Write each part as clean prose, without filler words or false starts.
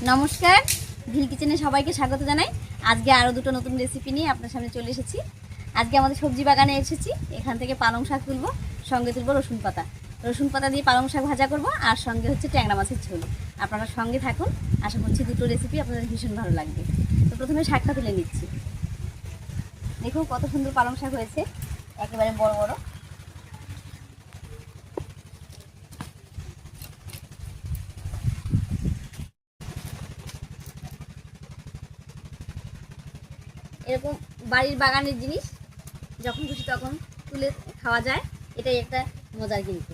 নমস্কার, ভিল কিচেনে সবাইকে স্বাগত জানাই। আজকে আরও দুটো নতুন রেসিপি নিয়ে আপনার সামনে চলে এসেছি। আজকে আমাদের সবজি বাগানে এসেছি, এখান থেকে পালং শাক তুলবো, সঙ্গে তুলবো রসুন পাতা দিয়ে পালং শাক ভাজা করব, আর সঙ্গে হচ্ছে ট্যাংরা মাছের ঝোল। আপনারা সঙ্গে থাকুন, আশা করছি দুটো রেসিপি আপনাদের ভীষণ ভালো লাগবে। তো প্রথমে শাকটা তুলে নিচ্ছি। দেখুন কত সুন্দর পালং শাক হয়েছে, একেবারে বড় বড়। এরকম বাড়ির বাগানের জিনিস যখন খুশি তখন তুলে খাওয়া যায়, এটাই একটা মজার। কিন্তু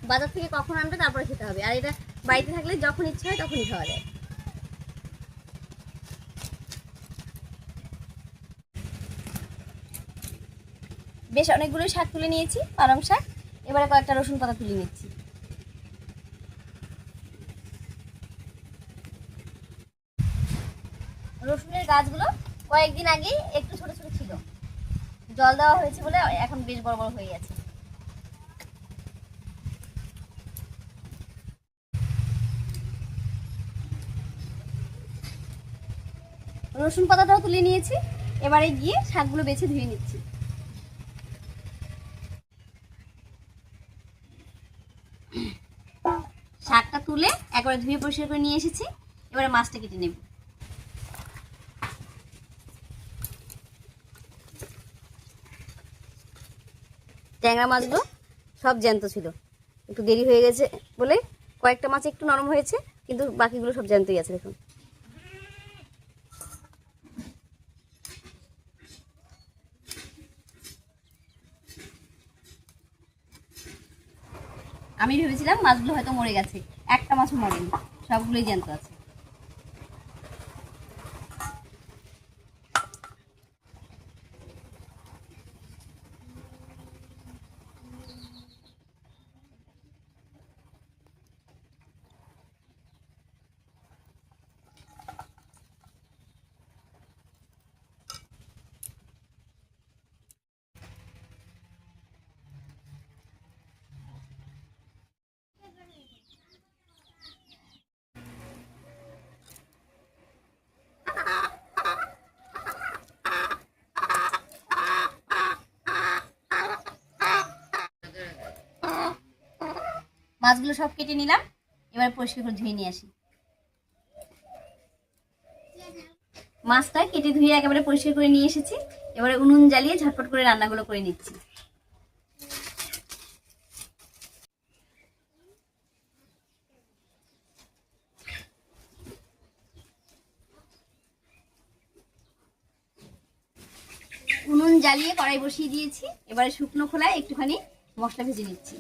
বাজার থেকে কখন আনবে তারপরে খেতে হবে, আর এটা বাড়িতে থাকলে যখন ইচ্ছা হয় তখনই খাওয়া যায়। বেশ অনেকগুলো শাক তুলে নিয়েছি, পালং শাক। এবারে কয়েকটা রসুন পাতা তুলে নিচ্ছি। রসুনের গাছগুলো কয়েকদিন আগে একটু ছোট ছোট ছিল, জল দেওয়া হয়েছে বলে এখন বেশ বড় বড় হয়ে গেছে। রসুন পাতাটাও তুলে নিয়েছি, এবারে গিয়ে শাকগুলো বেছে ধুয়ে নিচ্ছি। শাকটা তুলে একবারে ধুয়ে পরিষ্কার করে নিয়ে এসেছি, এবারে মাছটা কেটে নেব। ট্যাংরা মাছগুলো সব জ্যান্ত ছিল, একটু দেরি হয়ে গেছে বলে কয়েকটা মাছ একটু নরম হয়েছে, কিন্তু বাকিগুলো সব জ্যান্তই আছে। দেখুন আমি ভেবেছিলাম মাছগুলো হয়তো মরে গেছে, একটা মাছও মরেনি, সবগুলোই জ্যান্ত আছে। মাছগুলো সব কেটে নিলাম, এবার পরিষ্কার করে ধুয়ে নিয়ে আসি। মাছটা কেটে ধুয়ে একেবারে পরিষ্কার করে নিয়ে এসেছি, এবারে উনুন জ্বালিয়ে ঝটপট করে রান্নাগুলো করে নিচ্ছি। উনুন জ্বালিয়ে কড়াই বসিয়ে দিয়েছি, এবারে শুকনো খোলায় একটুখানি মশলা ভেজে নিচ্ছি।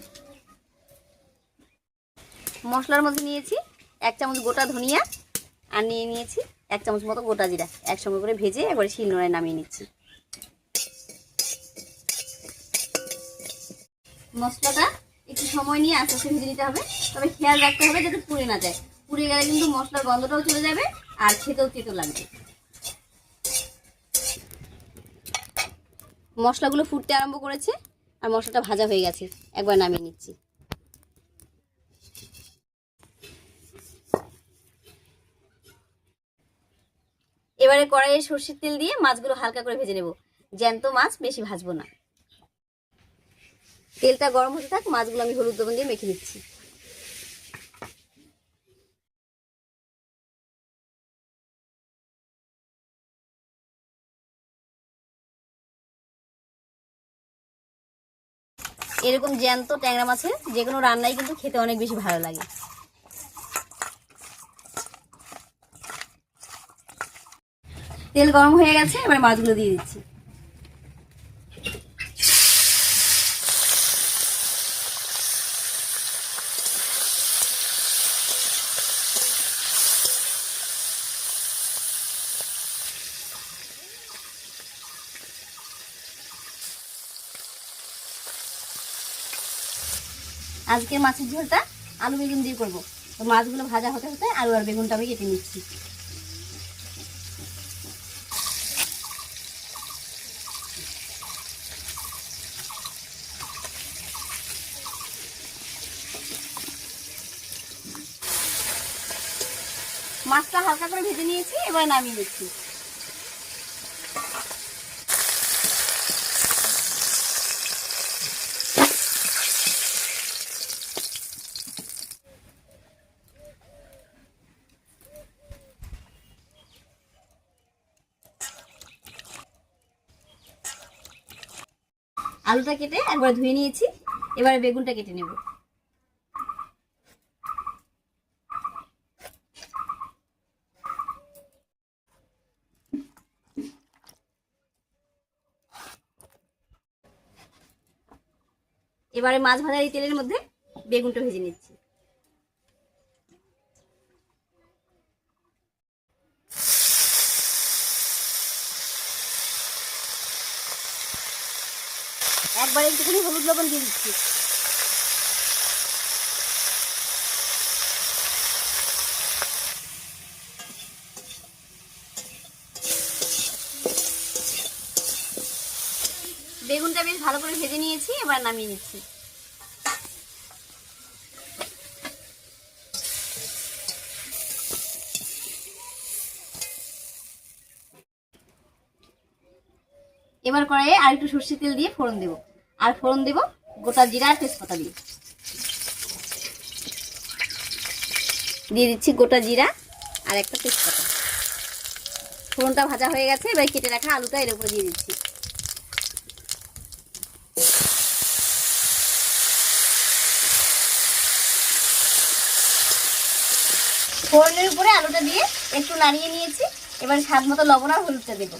মশলার মধ্যে নিয়েছি 1 চামচ গোটা ধনিয়া, আর নিয়ে নিয়েছি 1 চামচ মতো গোটা জিরা, একসঙ্গে করে ভেজে একবারে শিলনোড়ায় নামিয়ে নিচ্ছি। মশলাটা একটু সময় নিয়ে আস্তে আস্তে ভেজে নিতে হবে, তবে খেয়াল রাখতে হবে যাতে পুড়ে না যায়। পুড়ে গেলে কিন্তু মশলার গন্ধটাও চলে যাবে, আর খেতেও তেতো লাগবে। মশলাগুলো ফুটতে আরম্ভ করেছে, আর মশলাটা ভাজা হয়ে গেছে, একবার নামিয়ে নিচ্ছি। এবারে কড়াইয়ে সর্ষের তেল দিয়ে মাছগুলো হালকা করে ভেজে নেব, জ্যান্ত মাছ বেশি ভাজবো না। তেলটা গরম হতে থাক, মাছগুলো আমি হলুদ লবণ দিয়ে মেখে নিচ্ছি। এরকম জ্যান্ত ট্যাংরা মাছের যে কোনো রান্নাই কিন্তু খেতে অনেক বেশি ভালো লাগে। তেল গরম হয়ে গেছে, এবার মাছগুলো দিয়ে দিচ্ছি। আজকের মাছের ঝোলটা আলু বেগুন দিয়ে করবো, তো মাছগুলো ভাজা হতে হতে আলু আর বেগুনটা আমি কেটে নিচ্ছি। মাছটা হালকা করে ভেজে নিয়েছি, এবার নামিয়ে দিচ্ছি। আলুটা কেটে একবার ধুয়ে নিয়েছি, এবারে বেগুনটা কেটে নেব। এবারে মাছ ভাজার এই তেলের মধ্যে বেগুনটা ভেজে নিচ্ছি। একবারে একটুখানি হলুদ লবণ দিয়ে দিচ্ছি। বেগুনটা বেশ ভালো করে ভেজে নিয়েছি, এবার নামিয়ে নিচ্ছি। এবার কড়াইয়ে আর একটু সরষের তেল দিয়ে ফোড়ন দেব, আর ফোড়ন দেব গোটা জিরা আর তেজপাতা দিয়ে। দিয়ে দিচ্ছি গোটা জিরা আর একটা তেজপাতা। ফোড়নটা ভাজা হয়ে গেছে, এবার কেটে রাখা আলুটা এর উপর দিয়ে দিচ্ছি। ফোড়নের উপরে আলুটা দিয়ে একটু নাড়িয়ে নিয়েছি, এবার স্বাদ মতো লবণ আর হলুদটা দেবো।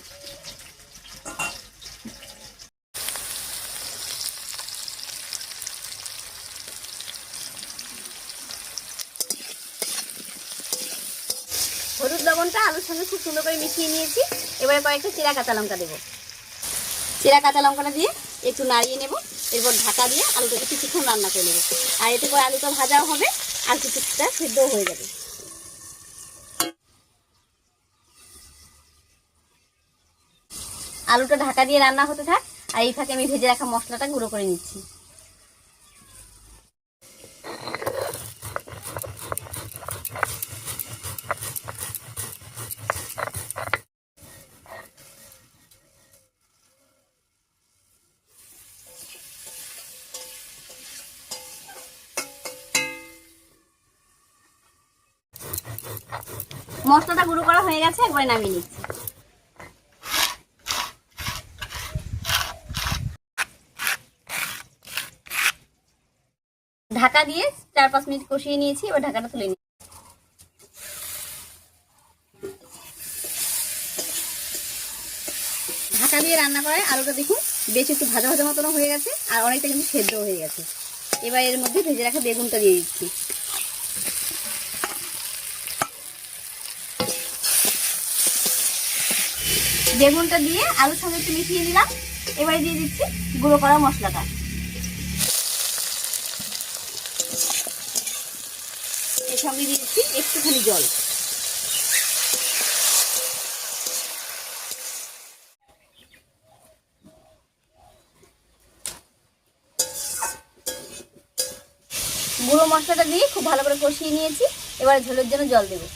হলুদ লবণটা আলুর সঙ্গে খুব সুন্দর করে মিশিয়ে নিয়েছি, এবারে কয়েকটা চেরা কাঁচা লঙ্কা দেবো। চেরা কাঁচা লঙ্কাটা দিয়ে একটু নাড়িয়ে নেব, এরপর ঢাকা দিয়ে আলুটাকে কিছুক্ষণ রান্না করে নেব। আর এতে করে আলুটা ভাজাও হবে আর কিছুটা সেদ্ধও হয়ে যাবে। আলুটা ঢাকা দিয়ে রান্না হতে থাক, আর এই ফাঁকে আমি ভেজে রাখা মশলাটা গুঁড়ো করে নিচ্ছি। মশলাটা গুঁড়ো করা হয়ে গেছে, একবার নামিয়ে নিচ্ছি। ঢাকা দিয়ে 4-5 মিনিট কষিয়ে নিয়েছি, এবার ঢাকাটা তুলে নিচ্ছি। ঢাকা দিয়ে রান্না করায় আলুটা দেখুন বেশ একটু ভাজা ভাজা মতন হয়ে গেছে, আর অনেকটা কিন্তু সেদ্ধ হয়ে গেছে। এবার এর মধ্যে ভেজে রাখা বেগুনটা দিয়ে দিচ্ছি। বেগুনটা দিয়ে আলুর সঙ্গে একটু মিশিয়ে নিলাম, এবারে দিয়ে দিচ্ছি গুঁড়ো করা মশলাটা। এর সঙ্গে দিয়ে দিচ্ছি একটুখানি জল। গুঁড়ো মশলাটা দিয়ে খুব ভালো করে কষিয়ে নিয়েছি, এবারে ঝোলের জন্য জল দেবো।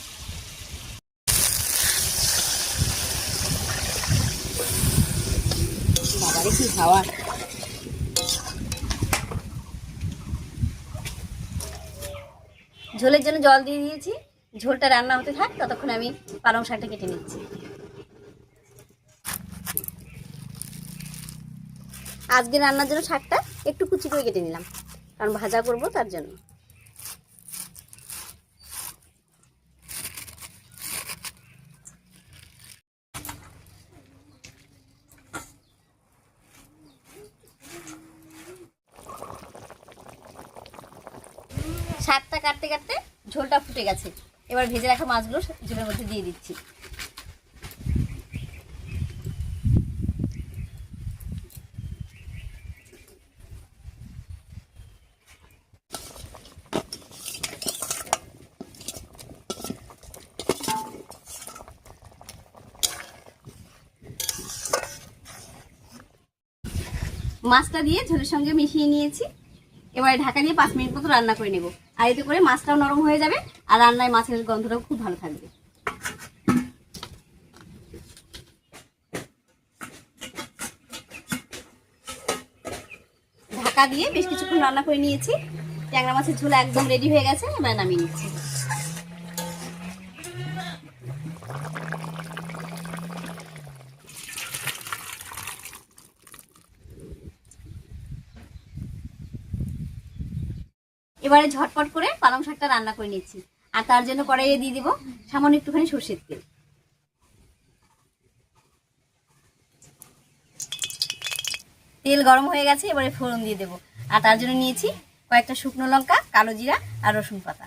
বাবারে কি খাওয়া! ঝোলের জন্য জল দিয়ে দিয়েছি, ঝোলটা রান্না হতে থাক, ততক্ষণ আমি পালং শাকটা কেটে নিচ্ছি। আজকে রান্নার জন্য শাকটা একটু কুচি করে কেটে নিলাম, কারণ ভাজা করব তার জন্য। শাকটা কাটতে কাটতে ঝোলটা ফুটে গেছে, এবার ভেজে রাখা মাছগুলো ঝোলের মধ্যে দিয়ে দিচ্ছি। মাছটা দিয়ে ঝোলের সঙ্গে মিশিয়ে নিয়েছি, এবারে ঢাকা দিয়ে 5 মিনিট মতো রান্না করে নেব। আর এতে করে মাছটাও নরম হয়ে যাবে, আর রান্নায় মাছের গন্ধটাও খুব ভালো থাকবে। ঢাকা দিয়ে বেশ কিছুক্ষণ রান্না করে নিয়েছি। ট্যাংরা মাছের ঝোল একদম রেডি হয়ে গেছে, এবার নামিয়ে নিচ্ছি। এবারে ঝটপট করে পালং শাকটা রান্না করে নিচ্ছি। আর তার জন্য কড়াইয়ে দিয়ে দিব সামান্য একটুখানি সরষের তেল। তেল গরম হয়ে গেছে, এবারে ফোড়ন দিয়ে দেবো। আর তার জন্য নিয়েছি কয়েকটা শুকনো লঙ্কা, কালো জিরা আর রসুন পাতা।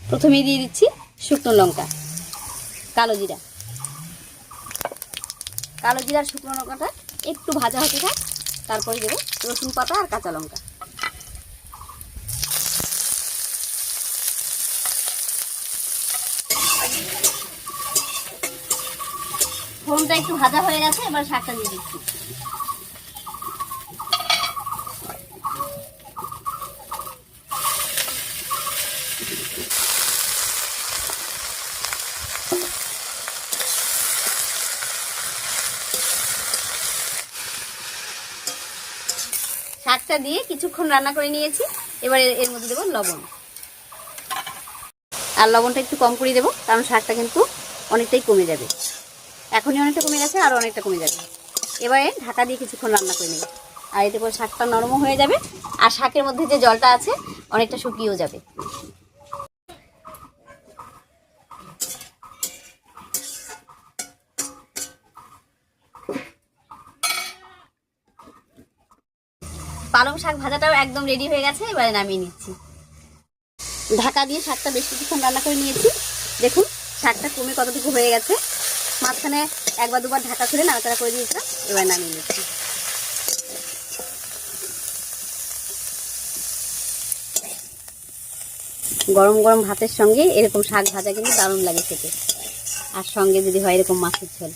প্রথমেই দিয়ে দিচ্ছি শুকনো লঙ্কা, কালো জিরা। কালো জিরার শুকনো লঙ্কাটা একটু ভাজা হতে থাক, তারপরে দেবো রসুন পাতা আর কাঁচা লঙ্কা। ফোড়নটা একটু ভাজা হয়ে গেছে, এবার শাকটা দিয়ে দিচ্ছি। শাকটা দিয়ে কিছুক্ষণ রান্না করে নিয়েছি। এবার এর মধ্যে দেবো লবণ। আর লবণটা একটু কম করে দেবো, কারণ শাকটা কিন্তু অনেকটাই কমে যাবে। এখনই অনেকটা কমে গেছে, আরও অনেকটা কমে যাবে। এবারে ঢাকা দিয়ে কিছুক্ষণ রান্না করে নেব। আর এতে করে শাকটা নরমও হয়ে যাবে, আর শাকের মধ্যে যে জলটা আছে অনেকটা শুকিয়েও যাবে। পালং শাক ভাজাটাও একদম রেডি হয়ে গেছে, এবারে নামিয়ে নিচ্ছি। ঢাকা দিয়ে শাকটা বেশ কিছুক্ষণ রান্না করে নিয়েছি। দেখুন শাকটা কমে কতটুকু হয়ে গেছে। মাঝখানে একবার দুবার ঢাকা খুলে নাড়াচাড়া করে দিয়েছিলাম, এবার নামিয়ে নিচ্ছি। গরম গরম ভাতের সঙ্গে এরকম শাক ভাজা কিন্তু দারুণ লাগে খেতে, আর সঙ্গে যদি হয় এরকম মাছের ঝোল।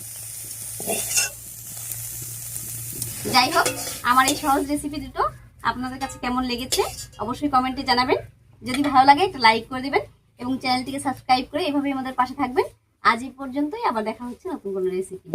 যাই হোক, আমার এই সহজ রেসিপি দুটো আপনাদের কাছে কেমন লেগেছে অবশ্যই কমেন্টে জানাবেন। যদি ভালো লাগে একটা লাইক করে দেবেন এবং চ্যানেলটিকে সাবস্ক্রাইব করে এভাবেই আমাদের পাশে থাকবেন। আজ এই পর্যন্তই, আবার দেখা হচ্ছে নতুন কোনো রেসিপি।